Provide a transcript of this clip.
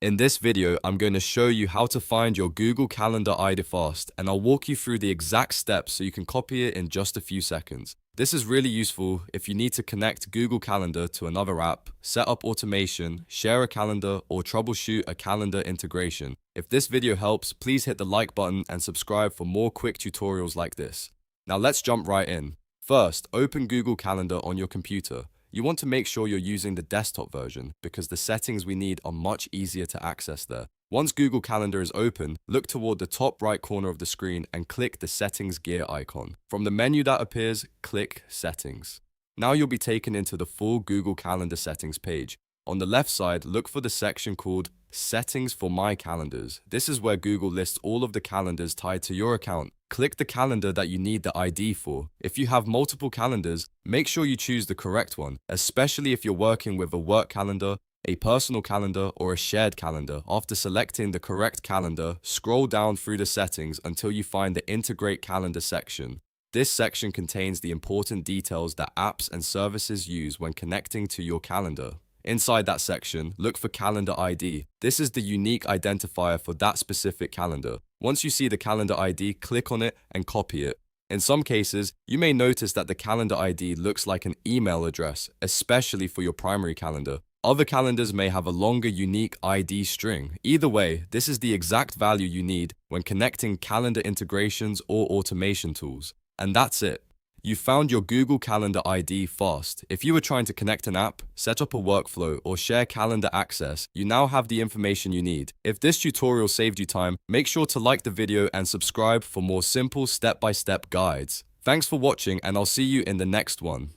In this video, I'm going to show you how to find your Google Calendar ID fast, and I'll walk you through the exact steps so you can copy it in just a few seconds. This is really useful if you need to connect Google Calendar to another app, set up automation, share a calendar, or troubleshoot a calendar integration. If this video helps, please hit the like button and subscribe for more quick tutorials like this. Now let's jump right in. First, open Google Calendar on your computer. You want to make sure you're using the desktop version because the settings we need are much easier to access there. Once Google Calendar is open, look toward the top right corner of the screen and click the Settings gear icon. From the menu that appears, click Settings. Now you'll be taken into the full Google Calendar settings page. On the left side, look for the section called Settings for My Calendars. This is where Google lists all of the calendars tied to your account. Click the calendar that you need the ID for. If you have multiple calendars, make sure you choose the correct one, especially if you're working with a work calendar, a personal calendar, or a shared calendar. After selecting the correct calendar, scroll down through the settings until you find the Integrate Calendar section. This section contains the important details that apps and services use when connecting to your calendar. Inside that section, look for Calendar ID. This is the unique identifier for that specific calendar. Once you see the calendar ID, click on it and copy it. In some cases, you may notice that the calendar ID looks like an email address, especially for your primary calendar. Other calendars may have a longer unique ID string. Either way, this is the exact value you need when connecting calendar integrations or automation tools. And that's it. You found your Google Calendar ID fast. If you were trying to connect an app, set up a workflow, or share calendar access, you now have the information you need. If this tutorial saved you time, make sure to like the video and subscribe for more simple step-by-step guides. Thanks for watching, and I'll see you in the next one.